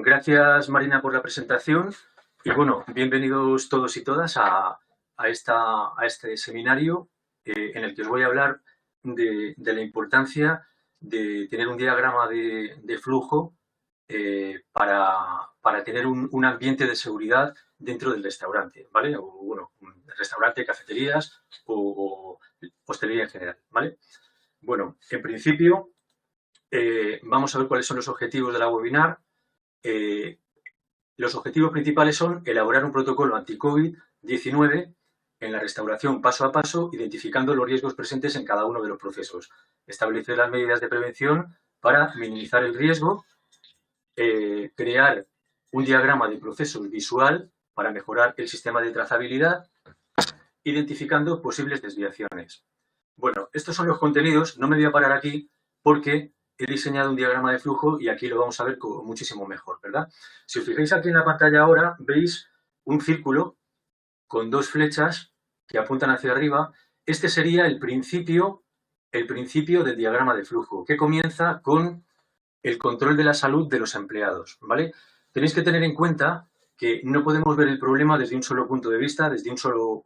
Gracias, Marina, por la presentación. Y bueno, bienvenidos todos y todas a este seminario en el que os voy a hablar de la importancia de tener un diagrama de flujo para tener un ambiente de seguridad dentro del restaurante, ¿vale? O bueno, restaurante, cafeterías o hostelería en general, ¿vale? Bueno, en principio vamos a ver cuáles son los objetivos de la webinar. Los objetivos principales son elaborar un protocolo anti-COVID-19 en la restauración paso a paso, identificando los riesgos presentes en cada uno de los procesos. Establecer las medidas de prevención para minimizar el riesgo. Crear un diagrama de procesos visual para mejorar el sistema de trazabilidad, identificando posibles desviaciones. Bueno, estos son los contenidos. No me voy a parar aquí porque he diseñado un diagrama de flujo y aquí lo vamos a ver muchísimo mejor, ¿verdad? Si os fijáis aquí en la pantalla ahora, veis un círculo con dos flechas que apuntan hacia arriba. Este sería el principio del diagrama de flujo, que comienza con el control de la salud de los empleados, ¿vale? Tenéis que tener en cuenta que no podemos ver el problema desde un solo punto de vista, desde un solo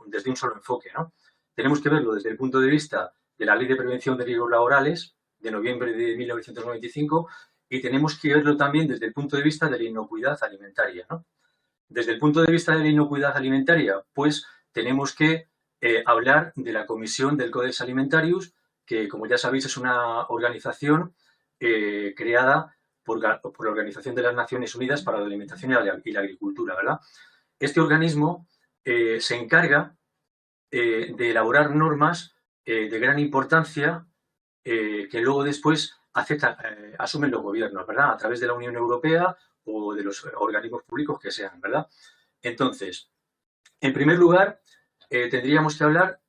enfoque, ¿no? Tenemos que verlo desde el punto de vista de la Ley de Prevención de Riesgos Laborales de noviembre de 1995 y tenemos que verlo también desde el punto de vista de la inocuidad alimentaria, ¿no? Desde el punto de vista de la inocuidad alimentaria, pues tenemos que hablar de la Comisión del Codex Alimentarius, que, como ya sabéis, es una organización creada por la Organización de las Naciones Unidas para la Alimentación y la Agricultura, ¿verdad? Este organismo se encarga de elaborar normas de gran importancia que luego después asumen los gobiernos, ¿verdad? A través de la Unión Europea o de los organismos públicos que sean, ¿verdad? Entonces, en primer lugar, tendríamos que hablar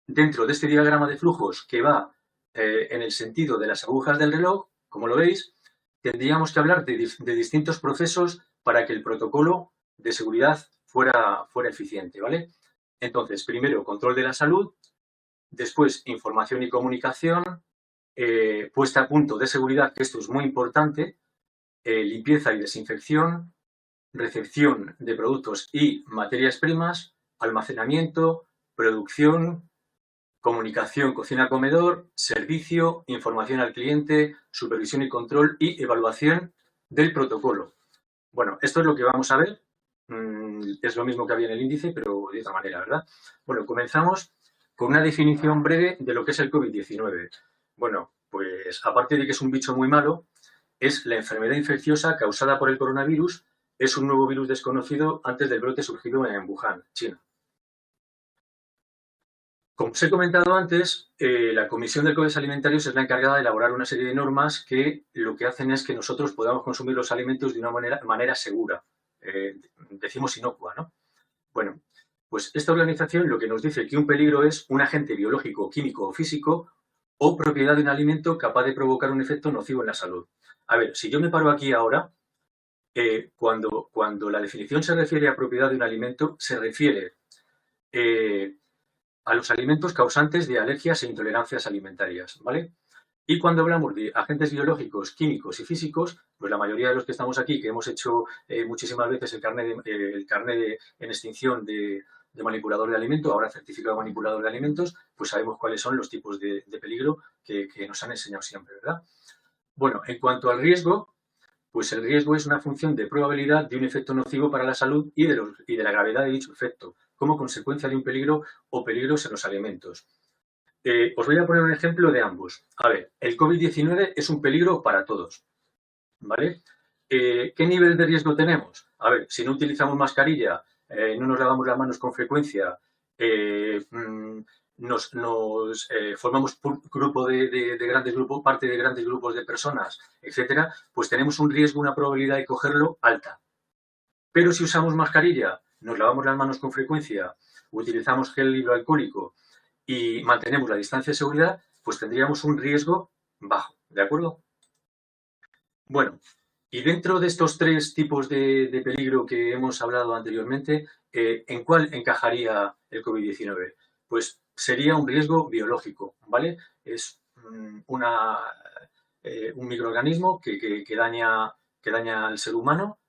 dentro de este diagrama de flujos que va en el sentido de las agujas del reloj, como lo veis, tendríamos que hablar de distintos procesos para que el protocolo de seguridad fuera eficiente, ¿vale? Entonces, primero, control de la salud, después, información y comunicación, puesta a punto de seguridad, que esto es muy importante, limpieza y desinfección, recepción de productos y materias primas, almacenamiento, producción, comunicación cocina-comedor, servicio, información al cliente, supervisión y control y evaluación del protocolo. Bueno, esto es lo que vamos a ver. Es lo mismo que había en el índice, pero de otra manera, ¿verdad? Bueno, comenzamos con una definición breve de lo que es el COVID-19. Bueno, pues aparte de que es un bicho muy malo, es la enfermedad infecciosa causada por el coronavirus. Es un nuevo virus desconocido antes del brote surgido en Wuhan, China. Como os he comentado antes, la Comisión del Codex Alimentarius es la encargada de elaborar una serie de normas que lo que hacen es que nosotros podamos consumir los alimentos de una manera segura. Decimos inocua, ¿no? Bueno, pues esta organización lo que nos dice que un peligro es un agente biológico, químico o físico o propiedad de un alimento capaz de provocar un efecto nocivo en la salud. A ver, si yo me paro aquí ahora, cuando la definición se refiere a propiedad de un alimento, se refiere a los alimentos causantes de alergias e intolerancias alimentarias, ¿vale? Y cuando hablamos de agentes biológicos, químicos y físicos, pues la mayoría de los que estamos aquí, que hemos hecho muchísimas veces el carnet en extinción de manipulador de alimentos, ahora certificado manipulador de alimentos, pues sabemos cuáles son los tipos de peligro que nos han enseñado siempre, ¿verdad? Bueno, en cuanto al riesgo, pues el riesgo es una función de probabilidad de un efecto nocivo para la salud y de la gravedad de dicho efecto, como consecuencia de un peligro o peligros en los alimentos. Os voy a poner un ejemplo de ambos. A ver, el COVID-19 es un peligro para todos, ¿vale? ¿Qué nivel de riesgo tenemos? A ver, si no utilizamos mascarilla, no nos lavamos las manos con frecuencia, formamos parte de grandes grupos de personas, etcétera, pues tenemos un riesgo, una probabilidad de cogerlo alta. Pero si usamos mascarilla, nos lavamos las manos con frecuencia, utilizamos gel hidroalcohólico y mantenemos la distancia de seguridad, pues tendríamos un riesgo bajo, ¿de acuerdo? Bueno, y dentro de estos tres tipos de peligro que hemos hablado anteriormente, ¿en cuál encajaría el COVID-19? Pues sería un riesgo biológico, ¿vale? Es un microorganismo que daña al ser humano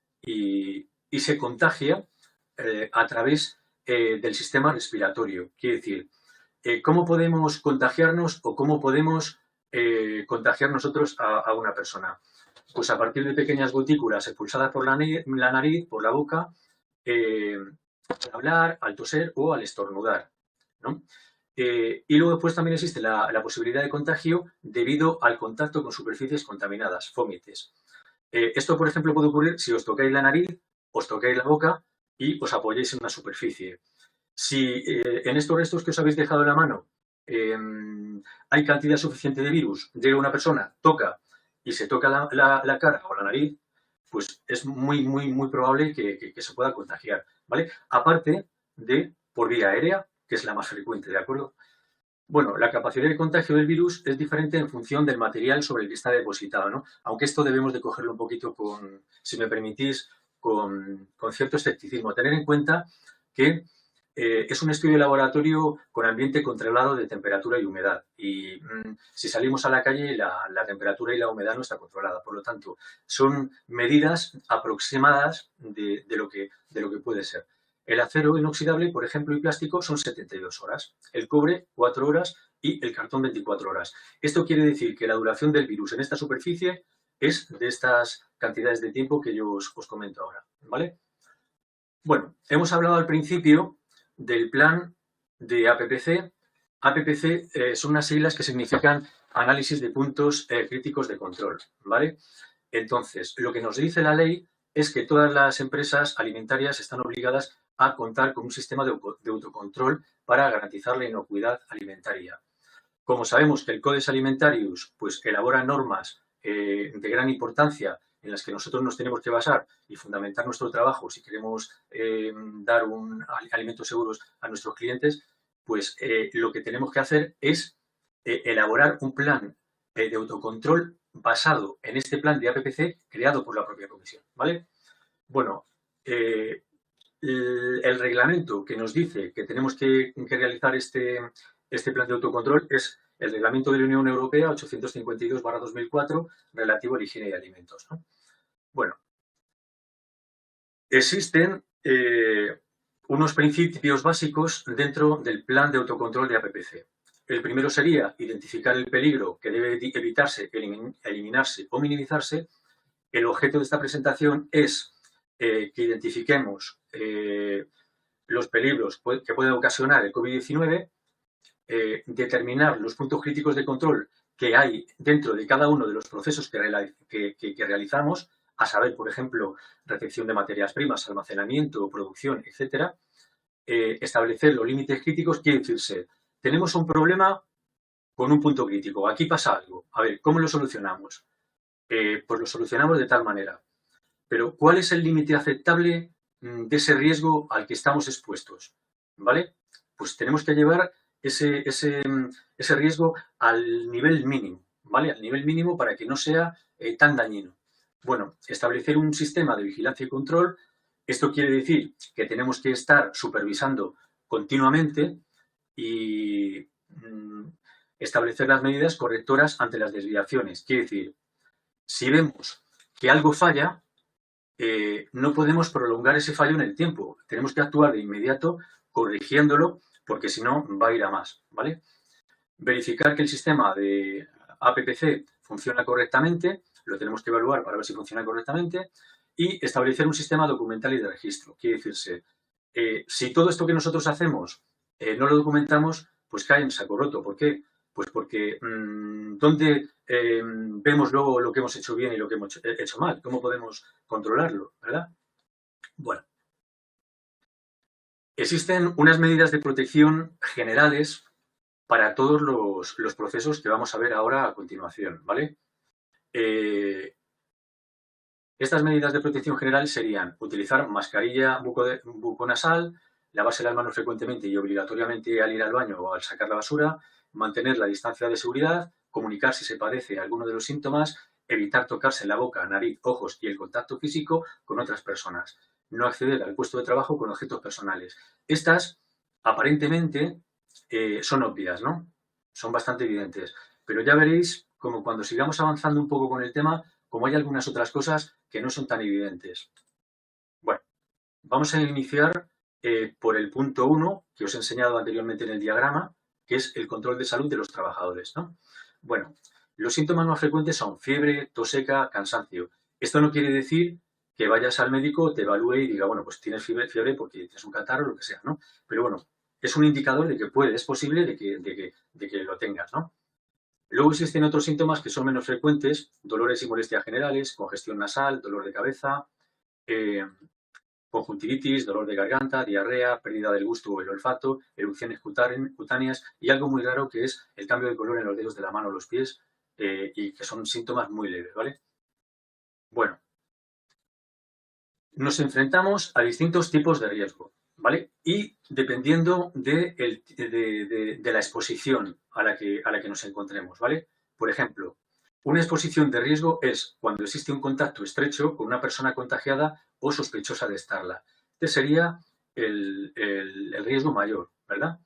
y se contagia a través del sistema respiratorio. Quiere decir, ¿cómo podemos contagiarnos o cómo podemos contagiar nosotros a una persona? Pues a partir de pequeñas gotículas expulsadas por la nariz, por la boca, al hablar, al toser o al estornudar, ¿no? Y luego después también existe la posibilidad de contagio debido al contacto con superficies contaminadas, fomites. Esto, por ejemplo, puede ocurrir si os tocáis la nariz, os tocáis la boca y os apoyáis en una superficie. Si en estos restos que os habéis dejado en la mano hay cantidad suficiente de virus, llega una persona, toca y se toca la cara o la nariz, pues es muy probable que se pueda contagiar, ¿vale? Aparte de por vía aérea, que es la más frecuente, ¿de acuerdo? Bueno, la capacidad de contagio del virus es diferente en función del material sobre el que está depositado, ¿no? Aunque esto debemos de cogerlo un poquito con, si me permitís, con cierto escepticismo. Tener en cuenta que es un estudio de laboratorio con ambiente controlado de temperatura y humedad. Y si salimos a la calle, la temperatura y la humedad no está controlada. Por lo tanto, son medidas aproximadas de lo que puede ser. El acero inoxidable, por ejemplo, y plástico son 72 horas, el cobre 4 horas y el cartón 24 horas. Esto quiere decir que la duración del virus en esta superficie es de estas cantidades de tiempo que yo os comento ahora, ¿vale? Bueno, hemos hablado al principio del plan de APPC. APPC son unas siglas que significan análisis de puntos críticos de control, ¿vale? Entonces, lo que nos dice la ley es que todas las empresas alimentarias están obligadas a contar con un sistema de autocontrol para garantizar la inocuidad alimentaria. Como sabemos que el Codex Alimentarius pues, elabora normas de gran importancia en las que nosotros nos tenemos que basar y fundamentar nuestro trabajo si queremos dar alimentos seguros a nuestros clientes, pues lo que tenemos que hacer es elaborar un plan de autocontrol basado en este plan de APPC creado por la propia comisión, ¿vale? Bueno, el reglamento que nos dice que tenemos que realizar este plan de autocontrol es el reglamento de la Unión Europea 852/2004 relativo a la higiene de alimentos, ¿no? Bueno, existen unos principios básicos dentro del plan de autocontrol de APPC. El primero sería identificar el peligro que debe evitarse, eliminarse o minimizarse. El objeto de esta presentación es que identifiquemos los peligros que puede ocasionar el COVID-19, determinar los puntos críticos de control que hay dentro de cada uno de los procesos que realizamos, a saber, por ejemplo, recepción de materias primas, almacenamiento, producción, etcétera. Establecer los límites críticos quiere decirse, tenemos un problema con un punto crítico, aquí pasa algo, a ver, ¿cómo lo solucionamos? Pues lo solucionamos de tal manera. Pero, ¿cuál es el límite aceptable de ese riesgo al que estamos expuestos? ¿Vale? Pues tenemos que llevar ese riesgo al nivel mínimo, ¿vale? Al nivel mínimo para que no sea tan dañino. Bueno, establecer un sistema de vigilancia y control. Esto quiere decir que tenemos que estar supervisando continuamente y establecer las medidas correctoras ante las desviaciones. Quiere decir, si vemos que algo falla, no podemos prolongar ese fallo en el tiempo. Tenemos que actuar de inmediato corrigiéndolo porque si no va a ir a más, ¿vale? Verificar que el sistema de APPC funciona correctamente, lo tenemos que evaluar para ver si funciona correctamente y establecer un sistema documental y de registro. Quiere decirse, si todo esto que nosotros hacemos no lo documentamos, pues cae en saco roto. ¿Por qué? Pues porque ¿dónde vemos luego lo que hemos hecho bien y lo que hemos hecho mal? ¿Cómo podemos controlarlo? ¿Verdad? Bueno, existen unas medidas de protección generales para todos los procesos que vamos a ver ahora a continuación, ¿vale? Estas medidas de protección general serían utilizar mascarilla buconasal, lavarse las manos frecuentemente y obligatoriamente al ir al baño o al sacar la basura, mantener la distancia de seguridad, comunicar si se padece alguno de los síntomas, evitar tocarse la boca, nariz, ojos y el contacto físico con otras personas, no acceder al puesto de trabajo con objetos personales. Estas, aparentemente, son obvias, ¿no? Son bastante evidentes, pero ya veréis como cuando sigamos avanzando un poco con el tema, como hay algunas otras cosas que no son tan evidentes. Vamos a iniciar por el punto 1 que os he enseñado anteriormente en el diagrama, que es el control de salud de los trabajadores, ¿no? Bueno, los síntomas más frecuentes son fiebre, tos seca, cansancio. Esto no quiere decir que vayas al médico, te evalúe y diga, bueno, pues tienes fiebre porque tienes un catarro o lo que sea, ¿no? Pero bueno, es un indicador de que es posible de que lo tengas, ¿no? Luego existen otros síntomas que son menos frecuentes, dolores y molestias generales, congestión nasal, dolor de cabeza, eh, conjuntivitis, dolor de garganta, diarrea, pérdida del gusto o el olfato, erupciones cutáneas y algo muy raro que es el cambio de color en los dedos de la mano o los pies y que son síntomas muy leves, ¿vale? Bueno, nos enfrentamos a distintos tipos de riesgo, ¿vale? Y dependiendo de la exposición a la que nos encontremos, ¿vale? Por ejemplo, una exposición de riesgo es cuando existe un contacto estrecho con una persona contagiada o sospechosa de estarla. Este sería el riesgo mayor, ¿verdad?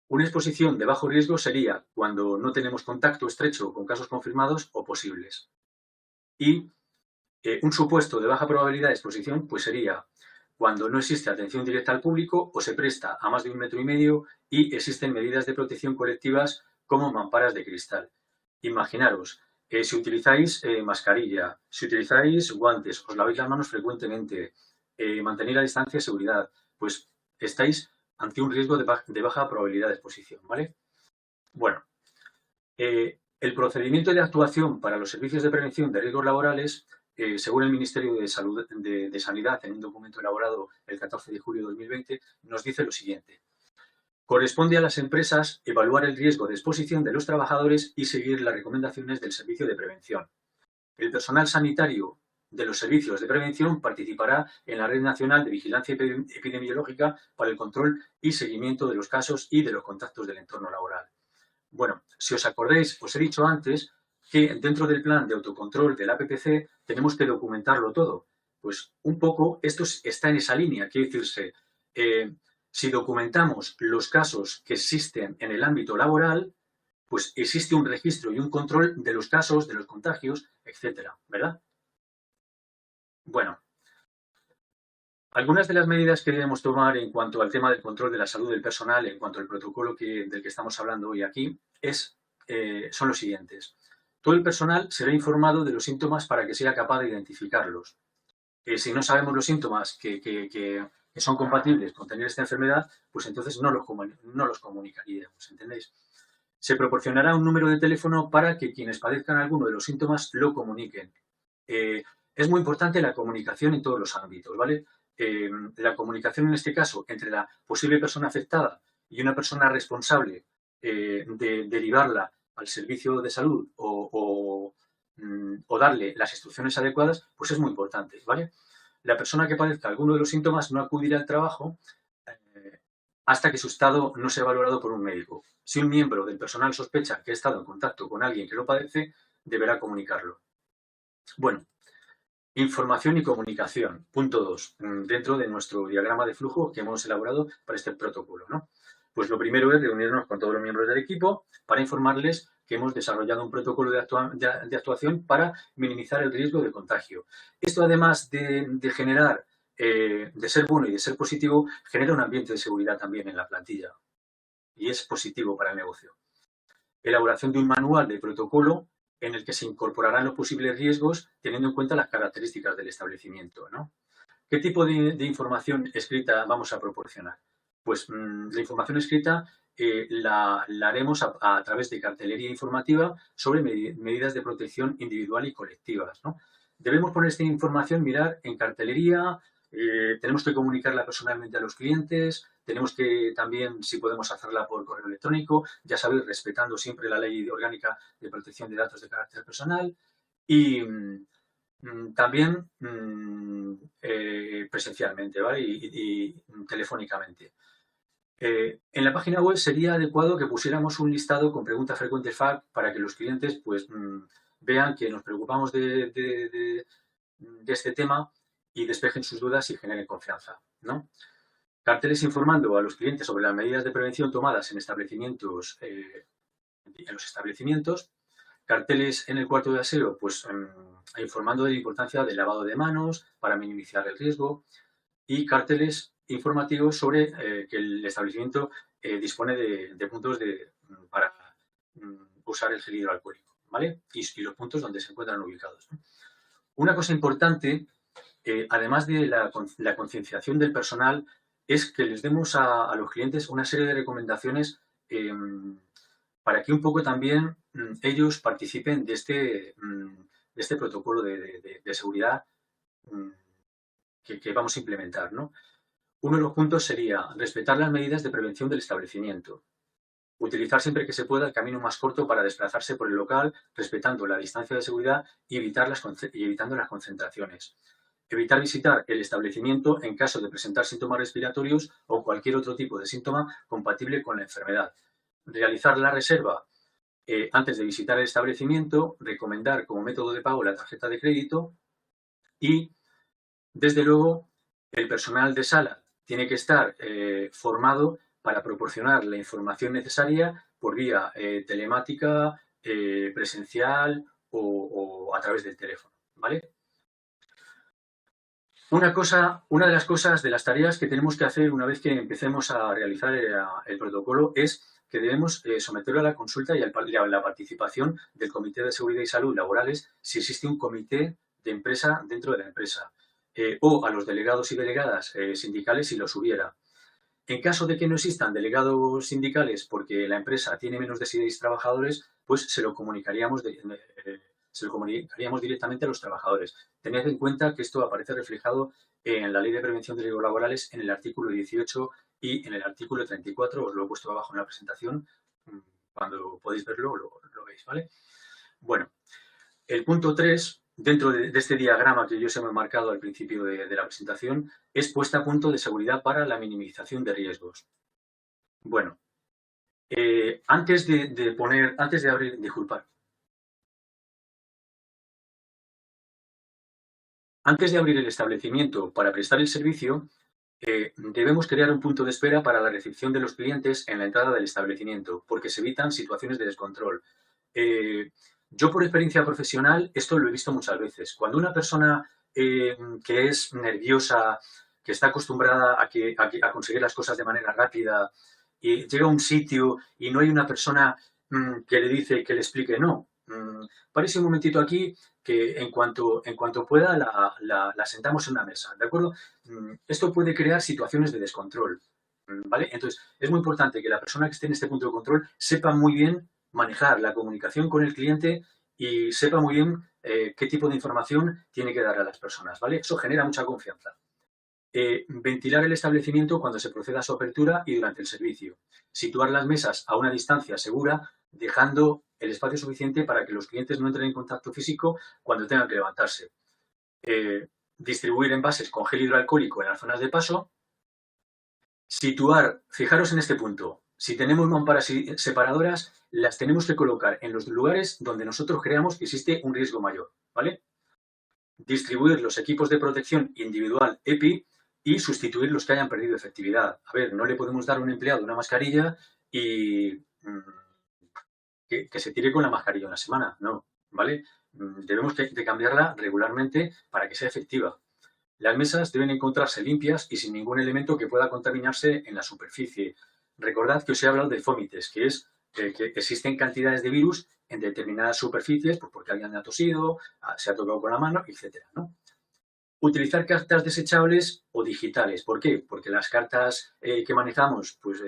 Una exposición de bajo riesgo sería cuando no tenemos contacto estrecho con casos confirmados o posibles. Y un supuesto de baja probabilidad de exposición pues sería cuando no existe atención directa al público o se presta a más de 1,5 metros y existen medidas de protección colectivas como mamparas de cristal. Imaginaros, si utilizáis mascarilla, si utilizáis guantes, os laváis las manos frecuentemente, mantener la distancia de seguridad, pues estáis ante un riesgo de baja probabilidad de exposición, ¿vale? Bueno, el procedimiento de actuación para los servicios de prevención de riesgos laborales, según el Ministerio de Sanidad, en un documento elaborado el 14 de julio de 2020, nos dice lo siguiente. Corresponde a las empresas evaluar el riesgo de exposición de los trabajadores y seguir las recomendaciones del servicio de prevención. El personal sanitario de los servicios de prevención participará en la Red Nacional de Vigilancia Epidemiológica para el control y seguimiento de los casos y de los contactos del entorno laboral. Bueno, si os acordáis, os he dicho antes que dentro del plan de autocontrol del APPC tenemos que documentarlo todo. Pues un poco esto está en esa línea, quiere decirse, si documentamos los casos que existen en el ámbito laboral, pues existe un registro y un control de los casos, de los contagios, etcétera, ¿verdad? Bueno, algunas de las medidas que debemos tomar en cuanto al tema del control de la salud del personal, en cuanto al protocolo del que estamos hablando hoy aquí, son los siguientes. Todo el personal será informado de los síntomas para que sea capaz de identificarlos. Si no sabemos los síntomas que son compatibles con tener esta enfermedad, pues entonces no los comunicaríamos, ¿entendéis? Se proporcionará un número de teléfono para que quienes padezcan alguno de los síntomas lo comuniquen. Es muy importante la comunicación en todos los ámbitos, ¿vale? La comunicación en este caso entre la posible persona afectada y una persona responsable de derivarla al servicio de salud o darle las instrucciones adecuadas, pues es muy importante, ¿vale? La persona que padezca alguno de los síntomas no acudirá al trabajo hasta que su estado no sea valorado por un médico. Si un miembro del personal sospecha que ha estado en contacto con alguien que lo padece, deberá comunicarlo. Bueno, información y comunicación. Punto 2, dentro de nuestro diagrama de flujo que hemos elaborado para este protocolo, ¿no? Pues lo primero es reunirnos con todos los miembros del equipo para informarles que hemos desarrollado un protocolo de actuación para minimizar el riesgo de contagio. Esto, además de generar, de ser bueno y de ser positivo, genera un ambiente de seguridad también en la plantilla y es positivo para el negocio. Elaboración de un manual de protocolo en el que se incorporarán los posibles riesgos teniendo en cuenta las características del establecimiento, ¿no? ¿Qué tipo de información escrita vamos a proporcionar? Pues la información escrita la haremos a través de cartelería informativa sobre medidas de protección individual y colectivas, ¿no? Debemos poner esta información, mirar en cartelería, tenemos que comunicarla personalmente a los clientes, tenemos que también, si podemos hacerla por correo electrónico, ya sabéis, respetando siempre la ley orgánica de protección de datos de carácter personal y también presencialmente, ¿vale? Y telefónicamente. En la página web sería adecuado que pusiéramos un listado con preguntas frecuentes FAQ para que los clientes pues, vean que nos preocupamos de este tema y despejen sus dudas y generen confianza, ¿no? Carteles informando a los clientes sobre las medidas de prevención tomadas en los establecimientos. Carteles en el cuarto de aseo, pues informando de la importancia del lavado de manos para minimizar el riesgo. y carteles informativos sobre que el establecimiento dispone de puntos para usar el gel hidroalcohólico, ¿vale? Y los puntos donde se encuentran ubicados, ¿no? Una cosa importante, además de la concienciación del personal, es que les demos a los clientes una serie de recomendaciones para que un poco también ellos participen de este protocolo de seguridad que vamos a implementar, ¿no? Uno de los puntos sería respetar las medidas de prevención del establecimiento. Utilizar siempre que se pueda el camino más corto para desplazarse por el local, respetando la distancia de seguridad y evitando las concentraciones. Evitar visitar el establecimiento en caso de presentar síntomas respiratorios o cualquier otro tipo de síntoma compatible con la enfermedad. Realizar la reserva antes de visitar el establecimiento, recomendar como método de pago la tarjeta de crédito y, desde luego, el personal de sala tiene que estar formado para proporcionar la información necesaria por vía telemática, presencial o a través del teléfono, ¿vale? Una de las cosas, de las tareas que tenemos que hacer una vez que empecemos a realizar el protocolo es que debemos someterlo a la consulta y a la participación del Comité de Seguridad y Salud Laborales si existe un comité de empresa dentro de la empresa o a los delegados y delegadas sindicales si los hubiera. En caso de que no existan delegados sindicales porque la empresa tiene menos de 6 trabajadores, pues se lo comunicaríamos directamente a los trabajadores. Tened en cuenta que esto aparece reflejado en la Ley de Prevención de Riesgos Laborales en el artículo 18 y en el artículo 34, os lo he puesto abajo en la presentación, cuando podéis verlo lo veis, ¿vale? Bueno, el punto 3, dentro de este diagrama que yo os he marcado al principio de la presentación, es puesta a punto de seguridad para la minimización de riesgos. Bueno, antes de abrir, disculpad. Antes de abrir el establecimiento para prestar el servicio, debemos crear un punto de espera para la recepción de los clientes en la entrada del establecimiento, porque se evitan situaciones de descontrol. Yo, por experiencia profesional, esto lo he visto muchas veces. Cuando una persona que es nerviosa, que está acostumbrada a conseguir las cosas de manera rápida, y llega a un sitio y no hay una persona que le dice, que le explique, no, párese un momentito aquí, que en cuanto pueda la sentamos en una mesa, ¿de acuerdo? Esto puede crear situaciones de descontrol, ¿vale? Entonces, es muy importante que la persona que esté en este punto de control sepa muy bien manejar la comunicación con el cliente y sepa muy bien qué tipo de información tiene que dar a las personas, ¿vale? Eso genera mucha confianza. Ventilar el establecimiento cuando se proceda a su apertura y durante el servicio. Situar las mesas a una distancia segura, dejando el espacio suficiente para que los clientes no entren en contacto físico cuando tengan que levantarse. Distribuir envases con gel hidroalcohólico en las zonas de paso. Situar, fijaros en este punto, si tenemos mamparas separadoras, las tenemos que colocar en los lugares donde nosotros creamos que existe un riesgo mayor, ¿vale? Distribuir los equipos de protección individual EPI y sustituir los que hayan perdido efectividad. A ver, no le podemos dar a un empleado una mascarilla y que se tire con la mascarilla una semana, no, ¿vale? Debemos de cambiarla regularmente para que sea efectiva. Las mesas deben encontrarse limpias y sin ningún elemento que pueda contaminarse en la superficie. Recordad que os he hablado de fómites, que es que existen cantidades de virus en determinadas superficies, pues porque alguien ha tosido, se ha tocado con la mano, etcétera, ¿no? Utilizar cartas desechables o digitales. ¿Por qué? Porque las cartas que manejamos, pues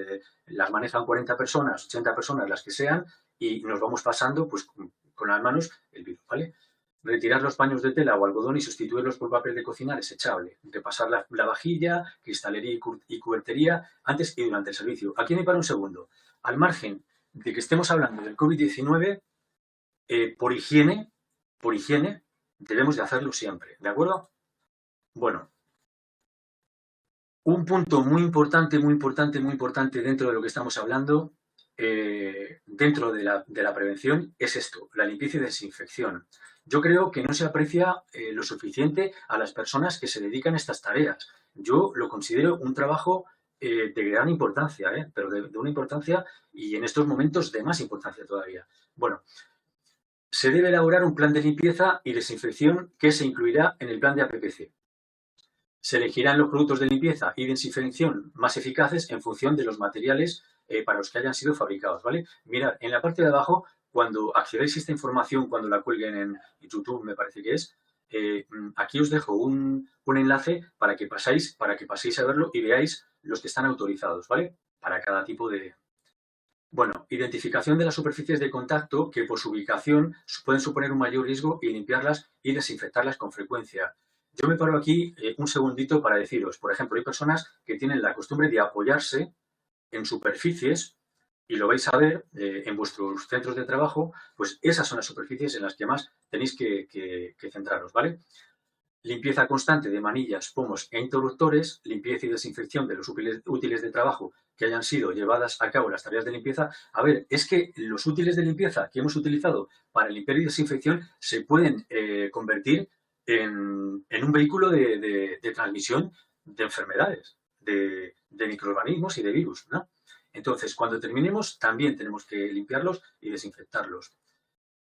las manejan 40 personas, 80 personas, las que sean, y nos vamos pasando pues con las manos el virus, ¿vale? Retirar los paños de tela o algodón y sustituirlos por papel de cocina desechable. Repasar la vajilla, cristalería y cubertería antes y durante el servicio. Aquí me paro un segundo. Al margen de que estemos hablando del COVID-19, por higiene, debemos de hacerlo siempre, ¿de acuerdo? Bueno, un punto muy importante dentro de lo que estamos hablando, dentro de la prevención, es esto, la limpieza y desinfección. Yo creo que no se aprecia lo suficiente a las personas que se dedican a estas tareas. Yo lo considero un trabajo de gran importancia, pero de una importancia y en estos momentos de más importancia todavía. Bueno, se debe elaborar un plan de limpieza y desinfección que se incluirá en el plan de APPC. Se elegirán los productos de limpieza y desinfección más eficaces en función de los materiales para los que hayan sido fabricados, ¿vale? Mirad, en la parte de abajo, cuando accedáis a esta información, cuando la cuelguen en YouTube, me parece que es, aquí os dejo un enlace para que paséis a verlo y veáis los que están autorizados, ¿vale? Para cada tipo de... Bueno, identificación de las superficies de contacto que por su ubicación pueden suponer un mayor riesgo y limpiarlas y desinfectarlas con frecuencia. Yo me paro aquí un segundito para deciros, por ejemplo, hay personas que tienen la costumbre de apoyarse en superficies, y lo vais a ver en vuestros centros de trabajo, pues esas son las superficies en las que más tenéis que centraros, ¿vale? Limpieza constante de manillas, pomos e interruptores, limpieza y desinfección de los útiles de trabajo que hayan sido llevadas a cabo las tareas de limpieza. A ver, es que los útiles de limpieza que hemos utilizado para limpiar y desinfección se pueden convertir en un vehículo de transmisión de enfermedades, de microorganismos y de virus, ¿no? Entonces, cuando terminemos, también tenemos que limpiarlos y desinfectarlos.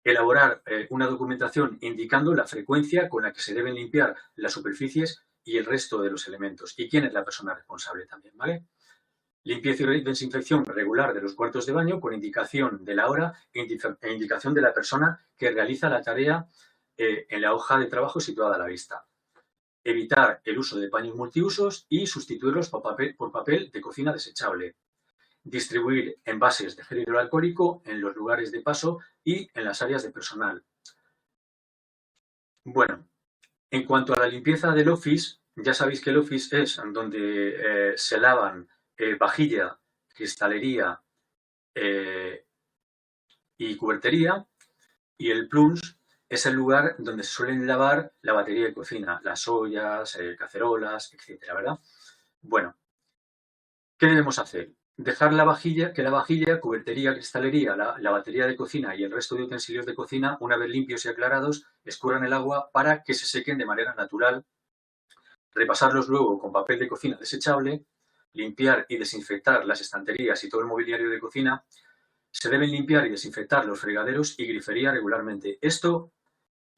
Elaborar una documentación indicando la frecuencia con la que se deben limpiar las superficies y el resto de los elementos. Y quién es la persona responsable también, ¿vale? Limpieza y desinfección regular de los cuartos de baño con indicación de la hora e indicación de la persona que realiza la tarea en la hoja de trabajo situada a la vista. Evitar el uso de paños multiusos y sustituirlos por papel de cocina desechable. Distribuir envases de gel hidroalcohólico en los lugares de paso y en las áreas de personal. Bueno, en cuanto a la limpieza del office, ya sabéis que el office es donde se lavan vajilla, cristalería y cubertería, y el plunge es el lugar donde se suelen lavar la batería de cocina, las ollas, cacerolas, etcétera, ¿verdad? Bueno, ¿qué debemos hacer? Dejar que la vajilla, cubertería, cristalería, la batería de cocina y el resto de utensilios de cocina, una vez limpios y aclarados, escurran el agua para que se sequen de manera natural. Repasarlos luego con papel de cocina desechable, limpiar y desinfectar las estanterías y todo el mobiliario de cocina. Se deben limpiar y desinfectar los fregaderos y grifería regularmente. Esto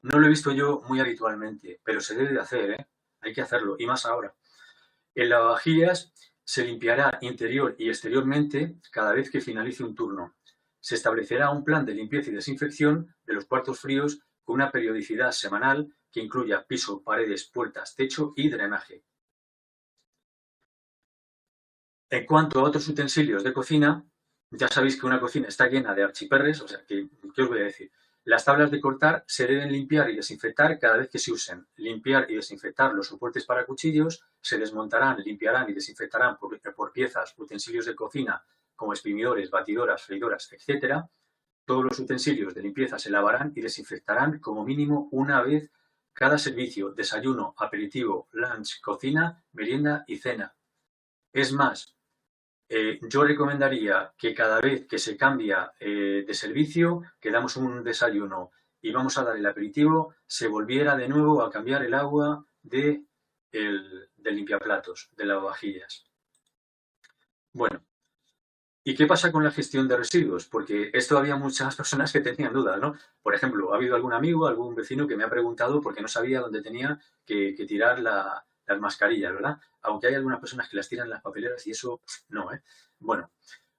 no lo he visto yo muy habitualmente, pero se debe de hacer, ¿eh? Hay que hacerlo, y más ahora. En lavavajillas se limpiará interior y exteriormente cada vez que finalice un turno. Se establecerá un plan de limpieza y desinfección de los cuartos fríos con una periodicidad semanal que incluya piso, paredes, puertas, techo y drenaje. En cuanto a otros utensilios de cocina, ya sabéis que una cocina está llena de archiperres, o sea, ¿qué os voy a decir? Las tablas de cortar se deben limpiar y desinfectar cada vez que se usen. Limpiar y desinfectar los soportes para cuchillos, se desmontarán, limpiarán y desinfectarán por piezas, utensilios de cocina como exprimidores, batidoras, freidoras, etc. Todos los utensilios de limpieza se lavarán y desinfectarán como mínimo una vez cada servicio, desayuno, aperitivo, lunch, cocina, merienda y cena. Es más, yo recomendaría que cada vez que se cambia de servicio, que damos un desayuno y vamos a dar el aperitivo, se volviera de nuevo a cambiar el agua del limpiaplatos, de lavavajillas. Bueno, ¿y qué pasa con la gestión de residuos? Porque esto había muchas personas que tenían dudas, ¿no? Por ejemplo, ha habido algún amigo, algún vecino que me ha preguntado porque no sabía dónde tenía que tirar las mascarillas, ¿verdad? Aunque hay algunas personas que las tiran en las papeleras y eso no, ¿eh? Bueno,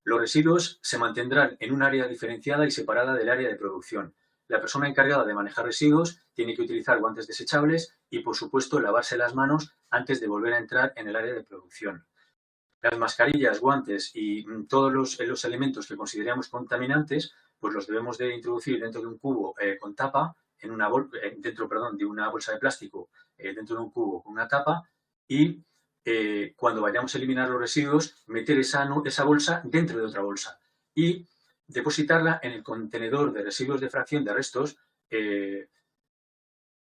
los residuos se mantendrán en un área diferenciada y separada del área de producción. La persona encargada de manejar residuos tiene que utilizar guantes desechables y, por supuesto, lavarse las manos antes de volver a entrar en el área de producción. Las mascarillas, guantes y todos los elementos que consideramos contaminantes, pues los debemos de introducir dentro de un cubo con tapa, dentro de una bolsa de plástico, dentro de un cubo con una tapa y cuando vayamos a eliminar los residuos, meter esa bolsa dentro de otra bolsa y depositarla en el contenedor de residuos de fracción de restos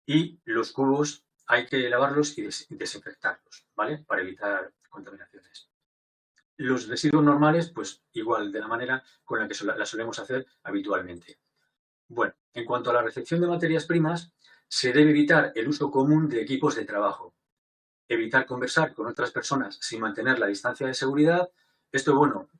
y los cubos hay que lavarlos y desinfectarlos, ¿vale? Para evitar contaminaciones. Los residuos normales, pues igual, de la manera con la que la solemos hacer habitualmente. Bueno, en cuanto a la recepción de materias primas, se debe evitar el uso común de equipos de trabajo. Evitar conversar con otras personas sin mantener la distancia de seguridad. Esto, bueno,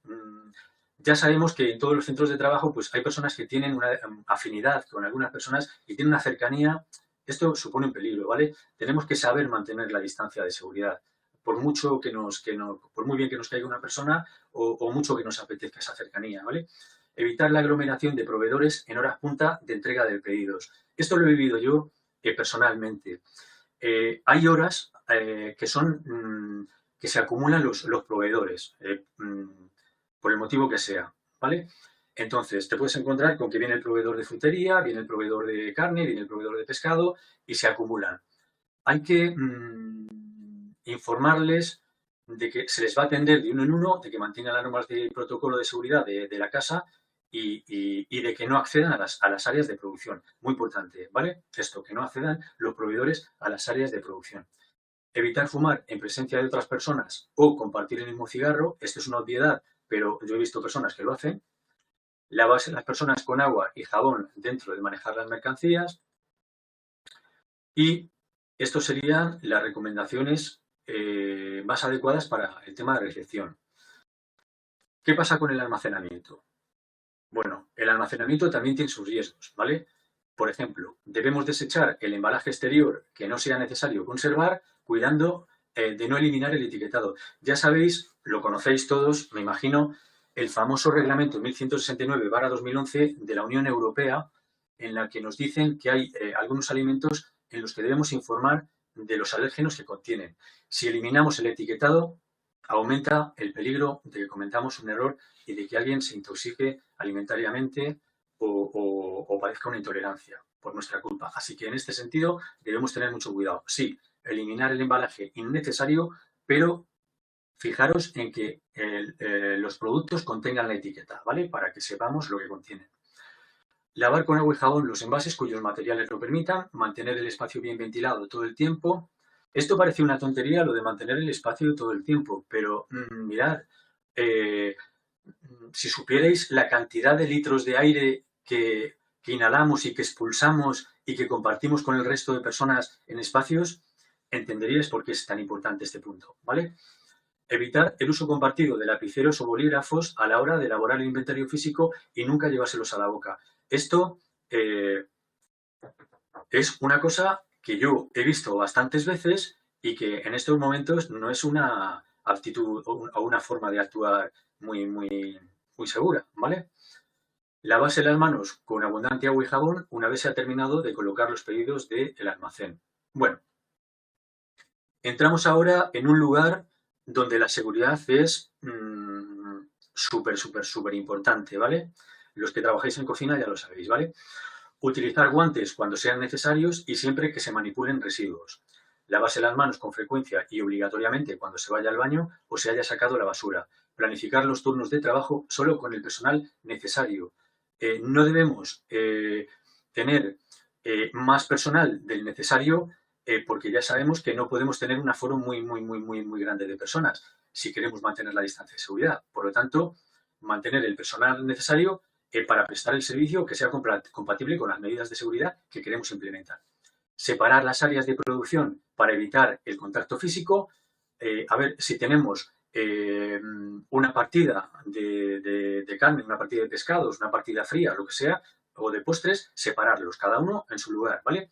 ya sabemos que en todos los centros de trabajo pues hay personas que tienen una afinidad con algunas personas y tienen una cercanía Esto supone un peligro, ¿vale? Tenemos que saber mantener la distancia de seguridad. Por mucho por muy bien que nos caiga una persona o mucho que nos apetezca esa cercanía, ¿vale? Evitar la aglomeración de proveedores en horas punta de entrega de pedidos. Esto lo he vivido yo personalmente. Hay horas que se acumulan los proveedores, por el motivo que sea, ¿vale? Entonces, te puedes encontrar con que viene el proveedor de frutería, viene el proveedor de carne, viene el proveedor de pescado y se acumulan. Hay que informarles de que se les va a atender de uno en uno, de que mantengan las normas de protocolo de seguridad de la casa y de que no accedan a las áreas de producción. Muy importante, ¿vale? Esto, que no accedan los proveedores a las áreas de producción. Evitar fumar en presencia de otras personas o compartir el mismo cigarro. Esto es una obviedad, pero yo he visto personas que lo hacen. Lavarse las personas con agua y jabón dentro de manejar las mercancías. Y esto serían las recomendaciones más adecuadas para el tema de recepción. ¿Qué pasa con el almacenamiento? Bueno, el almacenamiento también tiene sus riesgos, ¿vale? Por ejemplo, debemos desechar el embalaje exterior que no sea necesario conservar, cuidando de no eliminar el etiquetado. Ya sabéis, lo conocéis todos, me imagino, el famoso reglamento 1169/2011 de la Unión Europea, en la que nos dicen que hay algunos alimentos en los que debemos informar de los alérgenos que contienen. Si eliminamos el etiquetado, aumenta el peligro de que cometamos un error y de que alguien se intoxique alimentariamente o padezca una intolerancia por nuestra culpa. Así que en este sentido debemos tener mucho cuidado. Sí, eliminar el embalaje innecesario, pero fijaros en que los productos contengan la etiqueta, ¿vale? Para que sepamos lo que contienen. Lavar con agua y jabón los envases cuyos materiales lo permitan, mantener el espacio bien ventilado todo el tiempo. Esto parece una tontería, lo de mantener el espacio todo el tiempo, pero mirad, eh, si supierais la cantidad de litros de aire que inhalamos y que expulsamos y que compartimos con el resto de personas en espacios, entenderíais por qué es tan importante este punto, ¿vale? Evitar el uso compartido de lapiceros o bolígrafos a la hora de elaborar el inventario físico y nunca llevárselos a la boca. Esto es una cosa que yo he visto bastantes veces y que en estos momentos no es una actitud o una forma de actuar muy segura, ¿vale? Lavarse las manos con abundante agua y jabón una vez se ha terminado de colocar los pedidos del almacén. Bueno, entramos ahora en un lugar donde la seguridad es súper importante, ¿vale? Los que trabajáis en cocina ya lo sabéis, ¿vale? Utilizar guantes cuando sean necesarios y siempre que se manipulen residuos. Lavarse las manos con frecuencia y obligatoriamente cuando se vaya al baño o se haya sacado la basura. Planificar los turnos de trabajo solo con el personal necesario. No debemos tener más personal del necesario porque ya sabemos que no podemos tener un aforo muy grande de personas si queremos mantener la distancia de seguridad. Por lo tanto, mantener el personal necesario para prestar el servicio que sea compatible con las medidas de seguridad que queremos implementar. Separar las áreas de producción para evitar el contacto físico. A ver, si tenemos una partida de carne, una partida de pescados, una partida fría, lo que sea, o de postres, separarlos, cada uno en su lugar, ¿vale?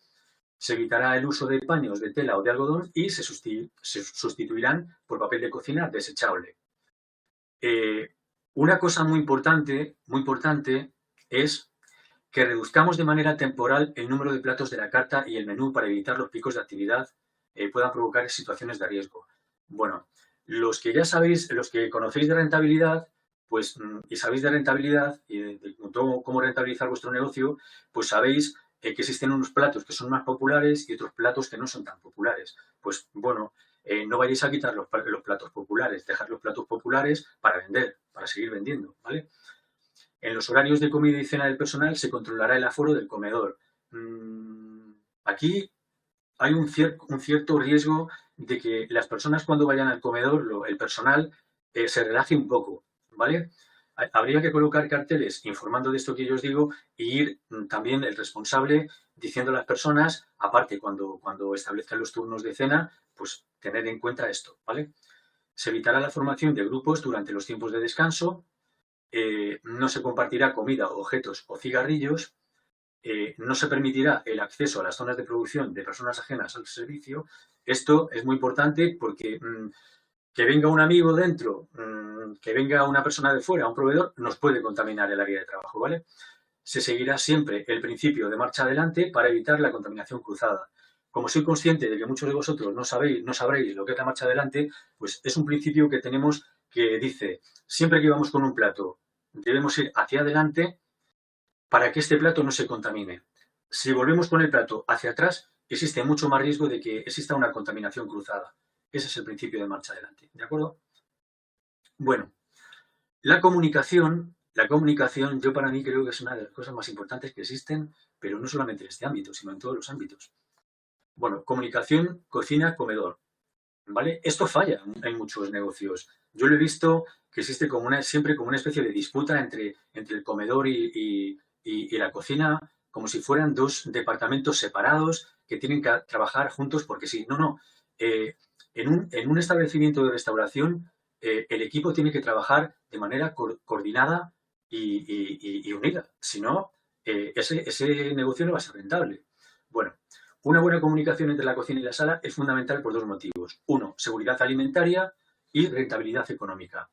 Se evitará el uso de paños de tela o de algodón y se sustituirán por papel de cocina desechable. Una cosa muy importante es que reduzcamos de manera temporal el número de platos de la carta y el menú para evitar los picos de actividad puedan provocar situaciones de riesgo. Bueno, los que ya sabéis, los que conocéis de rentabilidad, pues y sabéis de rentabilidad y de cómo rentabilizar vuestro negocio, pues sabéis que existen unos platos que son más populares y otros platos que no son tan populares. Pues bueno, no vayáis a quitar los platos populares, dejad los platos populares para vender, para seguir vendiendo, ¿vale? En los horarios de comida y cena del personal se controlará el aforo del comedor. Aquí hay un cierto riesgo de que las personas cuando vayan al comedor, el personal, se relaje un poco, ¿vale? Habría que colocar carteles informando de esto que yo os digo y ir también el responsable diciendo a las personas, aparte cuando establezcan los turnos de cena, pues tener en cuenta esto, ¿vale? Se evitará la formación de grupos durante los tiempos de descanso, no se compartirá comida, objetos o cigarrillos no se permitirá el acceso a las zonas de producción de personas ajenas al servicio. Esto es muy importante porque que venga un amigo dentro, que venga una persona de fuera, un proveedor, nos puede contaminar el área de trabajo, ¿vale? Se seguirá siempre el principio de marcha adelante para evitar la contaminación cruzada. Como soy consciente de que muchos de vosotros no sabréis lo que es la marcha adelante, pues es un principio que tenemos que dice, siempre que vamos con un plato, debemos ir hacia adelante para que este plato no se contamine. Si volvemos con el plato hacia atrás, existe mucho más riesgo de que exista una contaminación cruzada. Ese es el principio de marcha adelante, ¿de acuerdo? Bueno, la comunicación yo para mí creo que es una de las cosas más importantes que existen, pero no solamente en este ámbito, sino en todos los ámbitos. Bueno, comunicación, cocina, comedor, ¿vale? Esto falla en muchos negocios. Yo lo he visto que existe siempre como una especie de disputa entre el comedor y la cocina, como si fueran dos departamentos separados que tienen que trabajar juntos porque sí. No. En un establecimiento de restauración, el equipo tiene que trabajar de manera coordinada y unida. Si no, ese negocio no va a ser rentable. Bueno, una buena comunicación entre la cocina y la sala es fundamental por dos motivos. Uno, seguridad alimentaria y rentabilidad económica.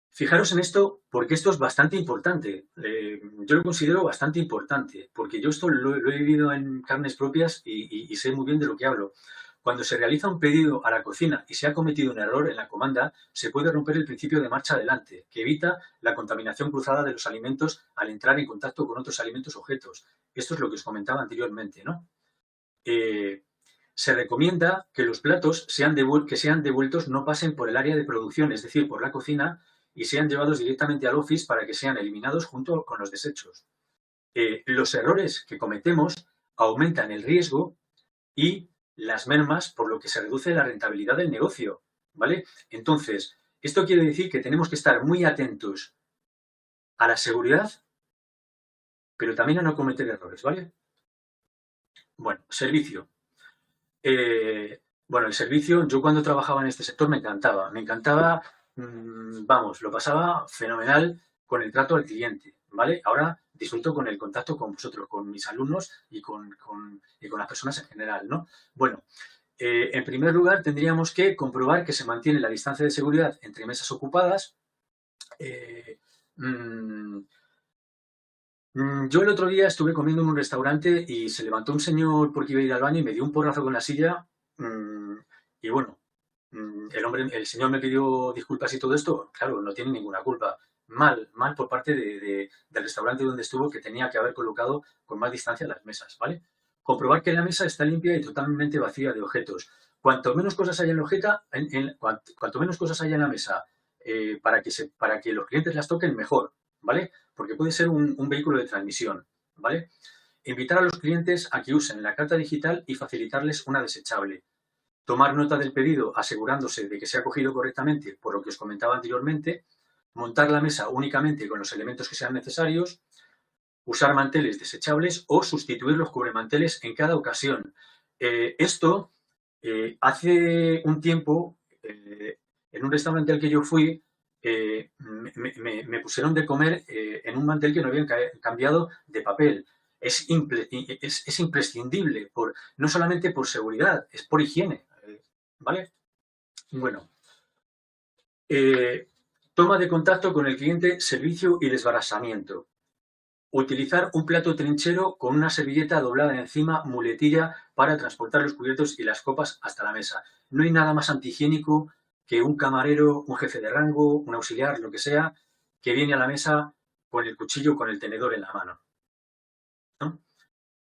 Fijaros en esto porque esto es bastante importante. Yo lo considero bastante importante porque yo esto lo he vivido en carnes propias y sé muy bien de lo que hablo. Cuando se realiza un pedido a la cocina y se ha cometido un error en la comanda, se puede romper el principio de marcha adelante, que evita la contaminación cruzada de los alimentos al entrar en contacto con otros alimentos o objetos. Esto es lo que os comentaba anteriormente, ¿no? Se recomienda que los platos que sean devueltos no pasen por el área de producción, es decir, por la cocina, y sean llevados directamente al office para que sean eliminados junto con los desechos. Los errores que cometemos aumentan el riesgo y las mermas, por lo que se reduce la rentabilidad del negocio, ¿vale? Entonces, esto quiere decir que tenemos que estar muy atentos a la seguridad, pero también a no cometer errores, ¿vale? Bueno, servicio. Bueno, el servicio, yo cuando trabajaba en este sector me encantaba, vamos, lo pasaba fenomenal con el trato al cliente, ¿vale? Ahora disfruto con el contacto con vosotros, con mis alumnos y con las personas en general, ¿no? Bueno, en primer lugar tendríamos que comprobar que se mantiene la distancia de seguridad entre mesas ocupadas. Yo el otro día estuve comiendo en un restaurante y se levantó un señor porque iba a ir al baño y me dio un porrazo con la silla. Y bueno, el señor me pidió disculpas y todo esto. Claro, no tiene ninguna culpa. Mal por parte del restaurante donde estuvo, que tenía que haber colocado con más distancia las mesas, ¿vale? Comprobar que la mesa está limpia y totalmente vacía de objetos. Cuanto menos cosas haya cuanto menos cosas haya en la mesa para que los clientes las toquen, mejor, ¿vale? Porque puede ser un vehículo de transmisión, ¿vale? Invitar a los clientes a que usen la carta digital y facilitarles una desechable. Tomar nota del pedido asegurándose de que se ha cogido correctamente, por lo que os comentaba anteriormente. Montar la mesa únicamente con los elementos que sean necesarios. Usar manteles desechables o sustituir los cubremanteles en cada ocasión. Esto, hace un tiempo, en un restaurante al que yo fui, me pusieron de comer en un mantel que no habían cambiado de papel. Es imprescindible, no solamente por seguridad, es por higiene, ¿vale? Bueno, toma de contacto con el cliente, servicio y desbarasamiento. Utilizar un plato trinchero con una servilleta doblada encima, muletilla, para transportar los cubiertos y las copas hasta la mesa. No hay nada más antihigiénico que un camarero, un jefe de rango, un auxiliar, lo que sea, que viene a la mesa con el cuchillo, con el tenedor en la mano, ¿no?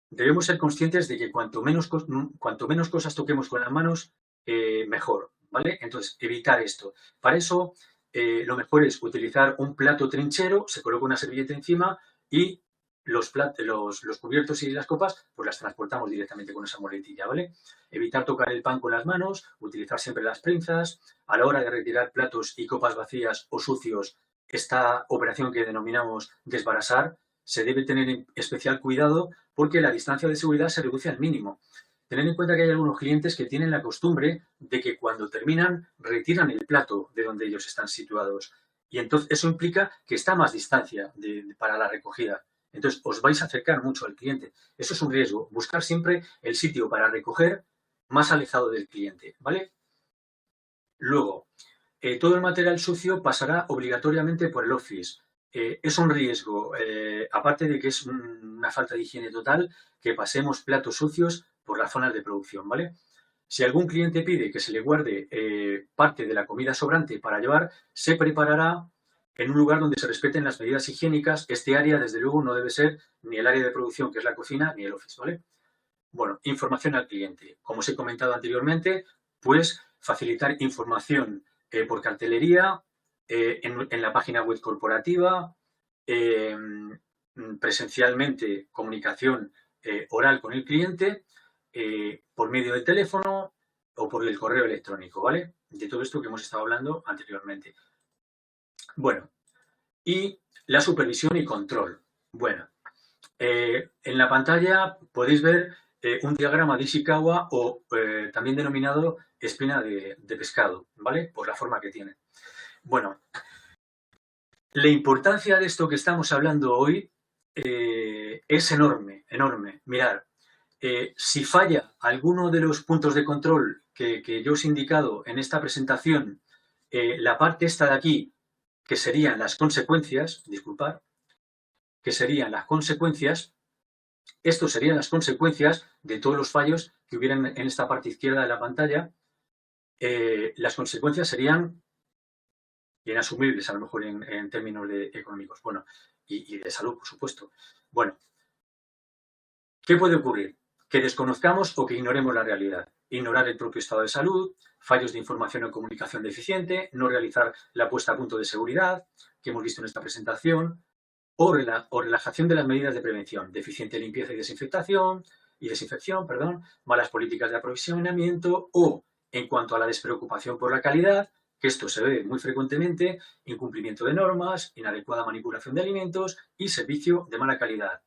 Debemos ser conscientes de que cuanto menos cosas toquemos con las manos, mejor, ¿vale? Entonces, evitar esto. Para eso, lo mejor es utilizar un plato trinchero, se coloca una servilleta encima y los cubiertos y las copas, pues las transportamos directamente con esa muletilla, ¿vale? Evitar tocar el pan con las manos, utilizar siempre las pinzas. A la hora de retirar platos y copas vacías o sucios, esta operación que denominamos desbarasar, se debe tener especial cuidado porque la distancia de seguridad se reduce al mínimo. Tened en cuenta que hay algunos clientes que tienen la costumbre de que cuando terminan retiran el plato de donde ellos están situados. Y entonces eso implica que está a más distancia para la recogida. Entonces, os vais a acercar mucho al cliente. Eso es un riesgo. Buscar siempre el sitio para recoger más alejado del cliente, ¿vale? Luego, todo el material sucio pasará obligatoriamente por el Office. Es un riesgo, aparte de que es una falta de higiene total, que pasemos platos sucios por las zonas de producción, ¿vale? Si algún cliente pide que se le guarde parte de la comida sobrante para llevar, se preparará en un lugar donde se respeten las medidas higiénicas. Este área, desde luego, no debe ser ni el área de producción, que es la cocina, ni el office, ¿vale? Bueno, información al cliente. Como os he comentado anteriormente, pues facilitar información por cartelería, en la página web corporativa, presencialmente comunicación oral con el cliente, por medio del teléfono o por el correo electrónico, ¿vale? De todo esto que hemos estado hablando anteriormente. Bueno, y la supervisión y control. Bueno, en la pantalla podéis ver un diagrama de Ishikawa o también denominado espina de pescado, ¿vale? Por la forma que tiene. Bueno, la importancia de esto que estamos hablando hoy es enorme, enorme. Mirad, si falla alguno de los puntos de control que yo os he indicado en esta presentación, la parte esta de aquí, que serían las consecuencias, disculpad, que serían las consecuencias, esto serían las consecuencias de todos los fallos que hubieran en esta parte izquierda de la pantalla. Las consecuencias serían inasumibles, a lo mejor en términos económicos, bueno, y de salud, por supuesto. Bueno, ¿qué puede ocurrir? Que desconozcamos o que ignoremos la realidad. Ignorar el propio estado de salud, fallos de información o comunicación deficiente, no realizar la puesta a punto de seguridad, que hemos visto en esta presentación, o relajación de las medidas de prevención, deficiente limpieza y desinfección, malas políticas de aprovisionamiento o, en cuanto a la despreocupación por la calidad, que esto se ve muy frecuentemente, incumplimiento de normas, inadecuada manipulación de alimentos y servicio de mala calidad.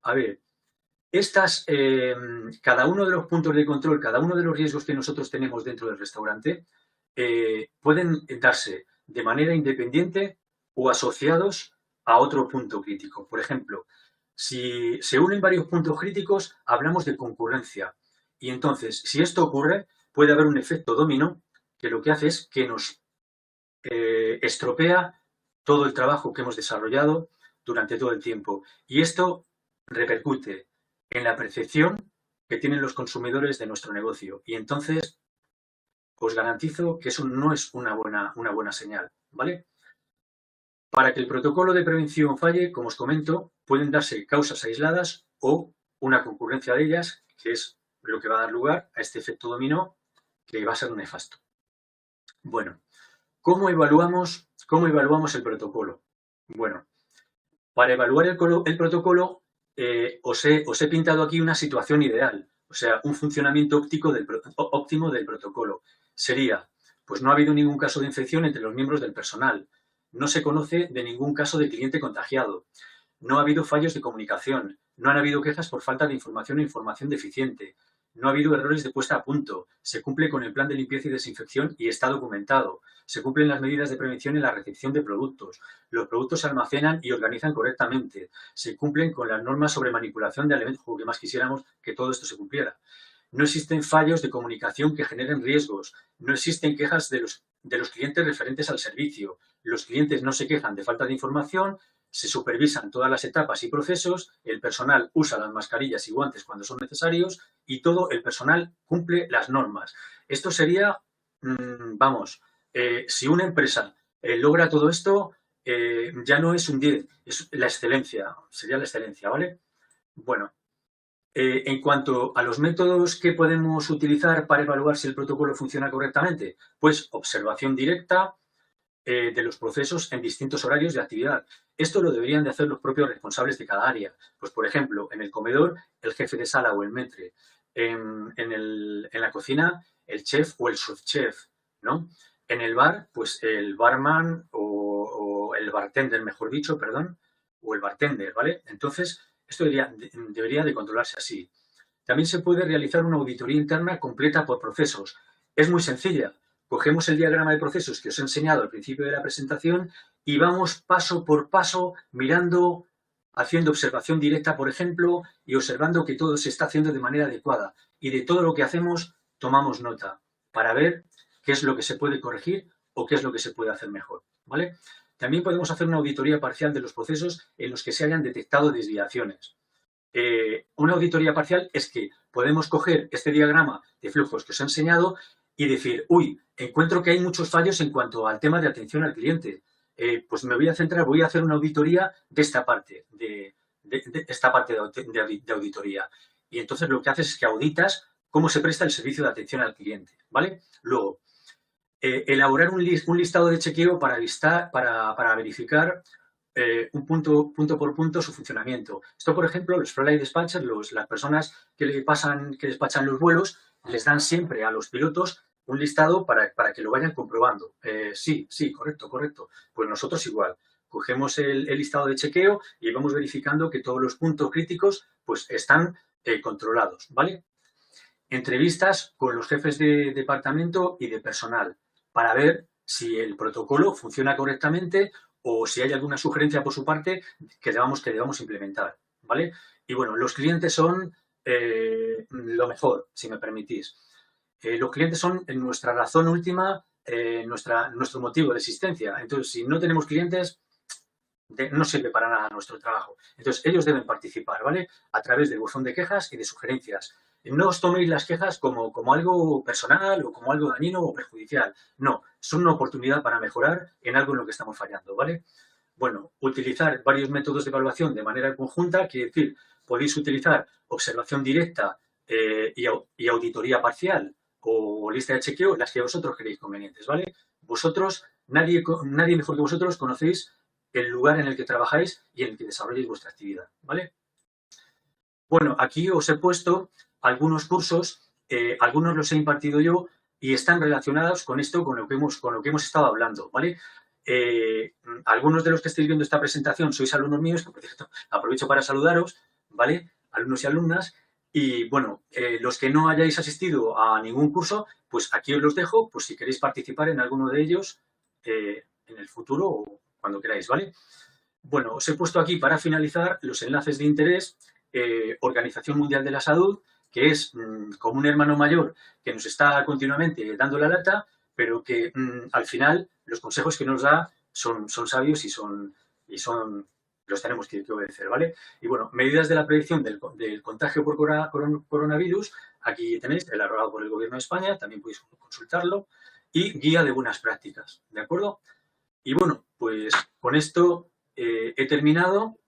A ver, cada uno de los puntos de control, cada uno de los riesgos que nosotros tenemos dentro del restaurante pueden darse de manera independiente o asociados a otro punto crítico. Por ejemplo, si se unen varios puntos críticos, hablamos de concurrencia. Y entonces, si esto ocurre, puede haber un efecto dominó que lo que hace es que nos estropea todo el trabajo que hemos desarrollado durante todo el tiempo. Y esto repercute en la percepción que tienen los consumidores de nuestro negocio. Y entonces, os garantizo que eso no es una buena señal, ¿vale? Para que el protocolo de prevención falle, como os comento, pueden darse causas aisladas o una concurrencia de ellas, que es lo que va a dar lugar a este efecto dominó, que va a ser nefasto. Bueno, ¿cómo evaluamos el protocolo? Bueno, para evaluar el protocolo, os he pintado aquí una situación ideal, o sea, un funcionamiento óptimo del protocolo. Sería, pues no ha habido ningún caso de infección entre los miembros del personal, no se conoce de ningún caso de cliente contagiado, no ha habido fallos de comunicación, no han habido quejas por falta de información o información deficiente, no ha habido errores de puesta a punto, se cumple con el plan de limpieza y desinfección y está documentado, se cumplen las medidas de prevención en la recepción de productos, los productos se almacenan y organizan correctamente, se cumplen con las normas sobre manipulación de alimentos, que más quisiéramos que todo esto se cumpliera. No existen fallos de comunicación que generen riesgos, no existen quejas de los clientes referentes al servicio, los clientes no se quejan de falta de información, se supervisan todas las etapas y procesos, el personal usa las mascarillas y guantes cuando son necesarios y todo el personal cumple las normas. Esto sería, si una empresa logra todo esto, ya no es un 10, es la excelencia, sería la excelencia, ¿vale? Bueno, en cuanto a los métodos que podemos utilizar para evaluar si el protocolo funciona correctamente, pues observación directa de los procesos en distintos horarios de actividad. Esto lo deberían de hacer los propios responsables de cada área. Pues, por ejemplo, en el comedor, el jefe de sala o el maître. En la cocina, el chef o el subchef, ¿no? En el bar, pues el barman o el bartender, mejor dicho, perdón, o el bartender, ¿vale? Entonces, esto debería de controlarse así. También se puede realizar una auditoría interna completa por procesos. Es muy sencilla. Cogemos el diagrama de procesos que os he enseñado al principio de la presentación y vamos paso por paso mirando haciendo observación directa, por ejemplo, y observando que todo se está haciendo de manera adecuada. Y de todo lo que hacemos tomamos nota para ver qué es lo que se puede corregir o qué es lo que se puede hacer mejor, ¿vale? También podemos hacer una auditoría parcial de los procesos en los que se hayan detectado desviaciones. Una auditoría parcial es que podemos coger este diagrama de flujos que os he enseñado y decir, uy, encuentro que hay muchos fallos en cuanto al tema de atención al cliente. Pues me voy a centrar, voy a hacer una auditoría de esta parte, de auditoría. Y entonces lo que haces es que auditas cómo se presta el servicio de atención al cliente, ¿vale? Luego, elaborar un listado de chequeo para verificar un punto por punto su funcionamiento. Esto, por ejemplo, los flight dispatchers, las personas que despachan los vuelos, les dan siempre a los pilotos un listado para que lo vayan comprobando. Sí, correcto. Pues nosotros igual. Cogemos el listado de chequeo y vamos verificando que todos los puntos críticos pues están controlados, ¿vale? Entrevistas con los jefes de departamento y de personal para ver si el protocolo funciona correctamente o si hay alguna sugerencia por su parte que debamos implementar, ¿vale? Y bueno, los clientes son lo mejor, si me permitís. Los clientes son nuestra razón última, nuestro motivo de existencia. Entonces, si no tenemos clientes, no sirve para nada nuestro trabajo. Entonces, ellos deben participar, ¿vale? A través del buzón de quejas y de sugerencias. No os toméis las quejas como algo personal o como algo dañino o perjudicial. No, son una oportunidad para mejorar en algo en lo que estamos fallando, ¿vale? Bueno, utilizar varios métodos de evaluación de manera conjunta, quiere decir, podéis utilizar observación directa y auditoría parcial o lista de chequeo, las que vosotros queréis convenientes, ¿vale? Vosotros, nadie mejor que vosotros conocéis el lugar en el que trabajáis y en el que desarrolláis vuestra actividad, ¿vale? Bueno, aquí os he puesto algunos cursos, algunos los he impartido yo y están relacionados con esto, con lo que hemos estado hablando, ¿vale? Algunos de los que estáis viendo esta presentación sois alumnos míos, que por cierto aprovecho para saludaros, ¿vale? Alumnos y alumnas. Y bueno, los que no hayáis asistido a ningún curso, pues aquí os los dejo, pues si queréis participar en alguno de ellos en el futuro o cuando queráis, ¿vale? Bueno, os he puesto aquí para finalizar los enlaces de interés, Organización Mundial de la Salud, que es como un hermano mayor que nos está continuamente dando la lata, pero que al final los consejos que nos da son sabios y los tenemos que obedecer, ¿vale? Y bueno, medidas de la prevención del contagio por coronavirus, aquí tenéis, elaborado por el Gobierno de España, también podéis consultarlo, y guía de buenas prácticas, ¿de acuerdo? Y bueno, pues con esto he terminado